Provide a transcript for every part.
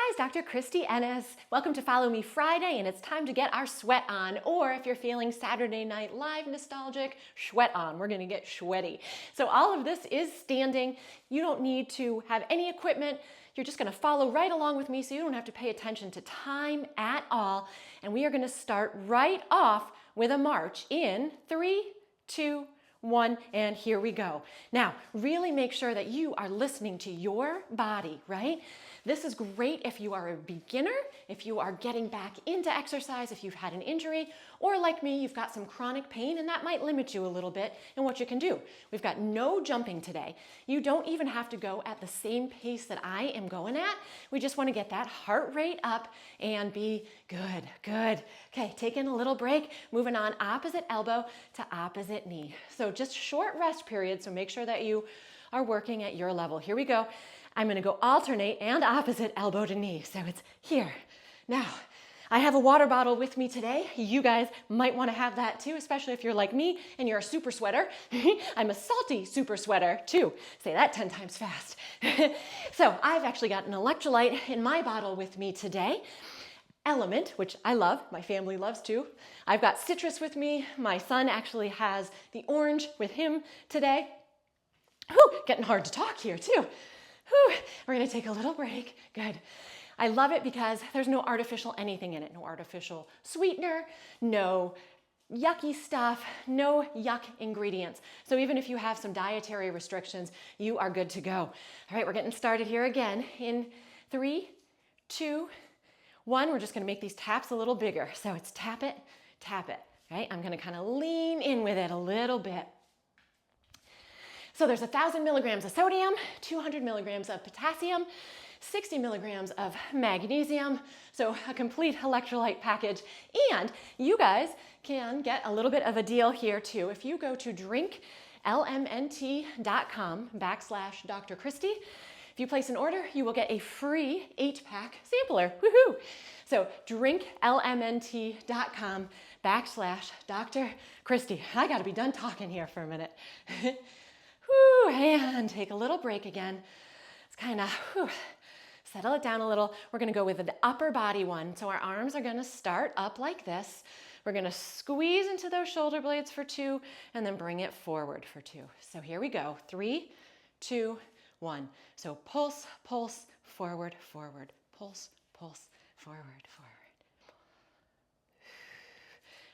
Hi, it's Dr. Christy Ennis. Welcome to Follow Me Friday, and it's time to get our sweat on, or if you're feeling Saturday Night Live nostalgic, sweat on. We're gonna get sweaty. So all of this is standing. You don't need to have any equipment. You're just gonna follow right along with me so you don't have to pay attention to time at all. And we are gonna start right off with a march in 3, 2, 1, and here we go. Now, really make sure that you are listening to your body, right? This is great if you are a beginner, if you are getting back into exercise, if you've had an injury, or like me, you've got some chronic pain and that might limit you a little bit in what you can do. We've got no jumping today. You don't even have to go at the same pace that I am going at. We just want to get that heart rate up and be good, good. Okay, taking a little break, moving on opposite elbow to opposite knee. So just short rest period, so make sure that you are working at your level. Here we go. I'm gonna go alternate and opposite elbow to knee. So it's here. Now, I have a water bottle with me today. You guys might wanna have that too, especially if you're like me and you're a super sweater. I'm a salty super sweater too. Say that 10 times fast. So I've actually got an electrolyte in my bottle with me today. Element, which I love, my family loves too. I've got citrus with me. My son actually has the orange with him today. Whew, getting hard to talk here too. Whew, we're gonna take a little break. Good. I love it because there's no artificial anything in it. No artificial sweetener, no yucky stuff, no yuck ingredients. So even if you have some dietary restrictions, you are good to go. All right, we're getting started here again. In 3, 2, 1, we're just gonna make these taps a little bigger. So it's tap it, right? I'm gonna kind of lean in with it a little bit. So there's 1,000 milligrams of sodium, 200 milligrams of potassium, 60 milligrams of magnesium, so a complete electrolyte package. And you guys can get a little bit of a deal here too. If you go to drinklmnt.com/Dr. Christy, if you place an order, you will get a free 8-pack sampler. Woohoo! So drinklmnt.com/Dr. Christy. I gotta be done talking here for a minute. Whew, and take a little break again. Let's kind of settle it down a little. We're gonna go with the upper body one. So our arms are gonna start up like this. We're gonna squeeze into those shoulder blades for 2 and then bring it forward for 2. So here we go, 3, 2, 1. So pulse, pulse, forward, forward, pulse, pulse, forward, forward.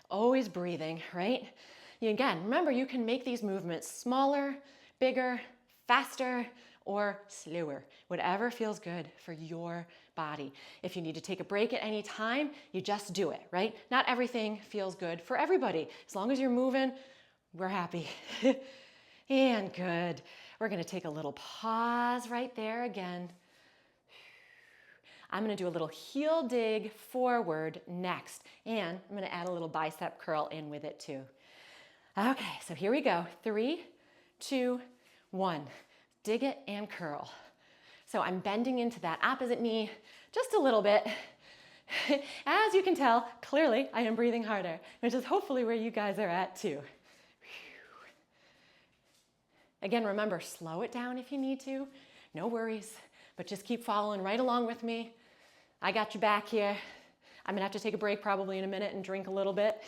Always breathing, right? Again, remember you can make these movements smaller, bigger, faster, or slower, whatever feels good for your body. If you need to take a break at any time, you just do it, right? Not everything feels good for everybody. As long as you're moving, we're happy. And good. We're gonna take a little pause right there again. I'm gonna do a little heel dig forward next, and I'm gonna add a little bicep curl in with it too. Okay, so here we go. 3, 2, 1. Dig it and curl. So I'm bending into that opposite knee just a little bit. As you can tell, clearly I am breathing harder, which is hopefully where you guys are at too. Again, remember, slow it down if you need to. No worries, but just keep following right along with me. I got your back here. I'm gonna have to take a break probably in a minute and drink a little bit.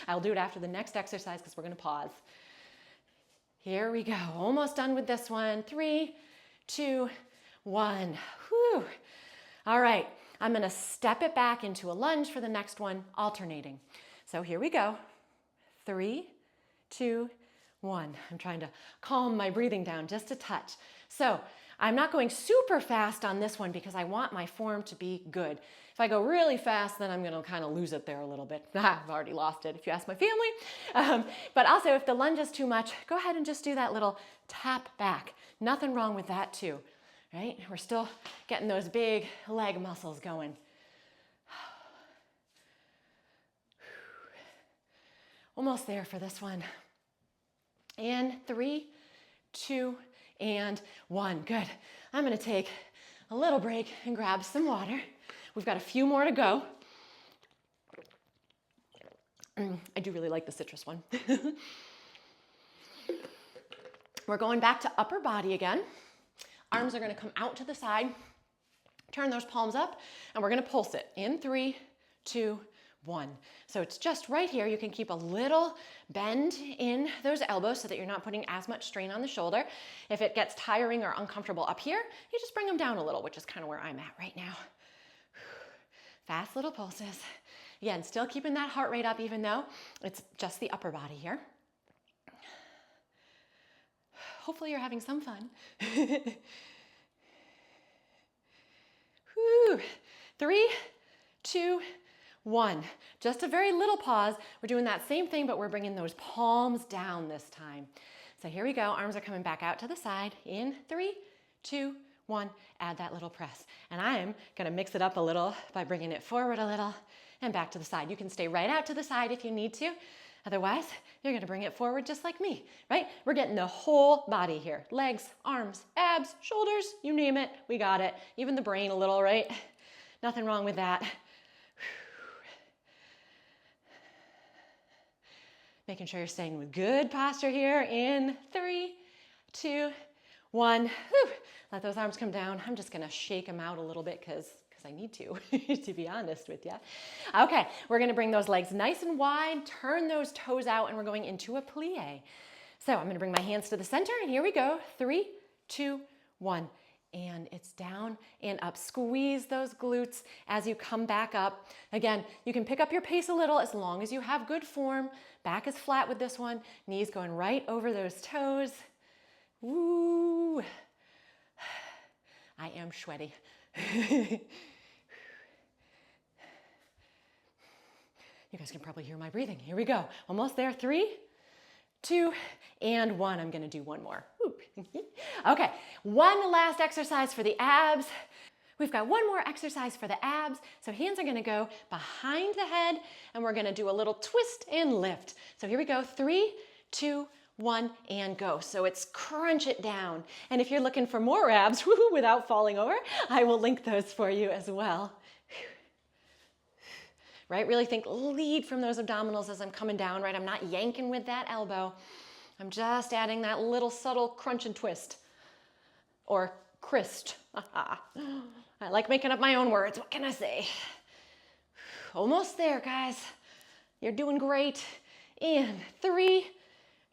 I'll do it after the next exercise because we're gonna pause. Here we go, almost done with this one. 3, 2, 1. Whew. All right, I'm gonna step it back into a lunge for the next one, alternating. So here we go. 3, 2, 1. I'm trying to calm my breathing down just a touch. So I'm not going super fast on this one because I want my form to be good. If I go really fast, then I'm gonna kind of lose it there a little bit. I've already lost it if you ask my family. But also if the lunge is too much, go ahead and just do that little tap back. Nothing wrong with that too, right? We're still getting those big leg muscles going. Almost there for this one. And 3, 2, and 1. Good. I'm gonna take a little break and grab some water. We've got a few more to go. I do really like the citrus one. We're going back to upper body again. Arms are gonna come out to the side. Turn those palms up, and we're gonna pulse it in 3, 2, 1. So it's just right here. You can keep a little bend in those elbows so that you're not putting as much strain on the shoulder. If it gets tiring or uncomfortable up here, you just bring them down a little, which is kind of where I'm at right now. Fast little pulses. Again, still keeping that heart rate up even though it's just the upper body here. Hopefully you're having some fun. Whew. 3, 2, 1. Just a very little pause. We're doing that same thing, but we're bringing those palms down this time. So here we go. Arms are coming back out to the side. In 3, 2, 1. Add that little press. And I am going to mix it up a little by bringing it forward a little and back to the side. You can stay right out to the side if you need to. Otherwise, you're going to bring it forward just like me, right? We're getting the whole body here. Legs, arms, abs, shoulders, you name it. We got it. Even the brain a little, right? Nothing wrong with that. Making sure you're staying with good posture here. In 3, 2, 1. Whew. Let those arms come down. I'm just going to shake them out a little bit because I need to be honest with you. Okay, we're going to bring those legs nice and wide, turn those toes out, and we're going into a plie. So I'm going to bring my hands to the center, and here we go. 3, 2, 1. And it's down and up. Squeeze those glutes as you come back up. Again, you can pick up your pace a little as long as you have good form. Back is flat with this one. Knees going right over those toes. Woo! I am sweaty. You guys can probably hear my breathing. Here we go. Almost there. 3, 2, and 1. I'm going to do one more. Okay, one last exercise for the abs. We've got one more exercise for the abs. So hands are going to go behind the head, and we're going to do a little twist and lift. So here we go. 3, 2, 1, and go. So it's crunch it down. And if you're looking for more abs without falling over, I will link those for you as well. Right? Really think lead from those abdominals as I'm coming down, right? I'm not yanking with that elbow. I'm just adding that little subtle crunch and twist. Or crist. I like making up my own words. What can I say? Almost there, guys. You're doing great. In 3,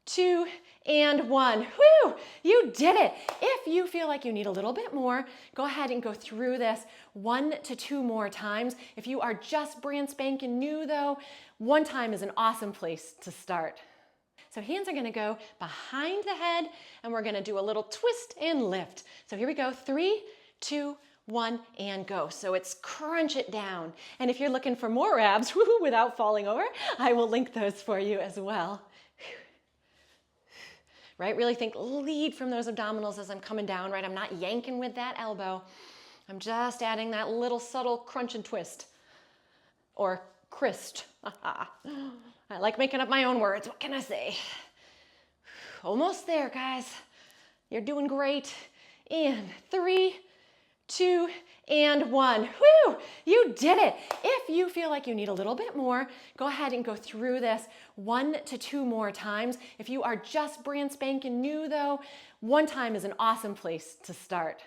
2, and 1. Whew, you did it. If you feel like you need a little bit more, go ahead and go through this 1 to 2 more times. If you are just brand spanking new though, 1 time is an awesome place to start. So hands are going to go behind the head, and we're going to do a little twist and lift. So here we go. 3, 2, 1, and go. So it's crunch it down. And if you're looking for more abs without falling over, I will link those for you as well. Right? Really think lead from those abdominals as I'm coming down, right? I'm not yanking with that elbow. I'm just adding that little subtle crunch and twist. Or crist. I like making up my own words. What can I say? Almost there, guys. You're doing great. In 3, 2, and 1. Whew, you did it. If you feel like you need a little bit more, go ahead and go through this 1 to 2 more times. If you are just brand spanking new though, 1 time is an awesome place to start.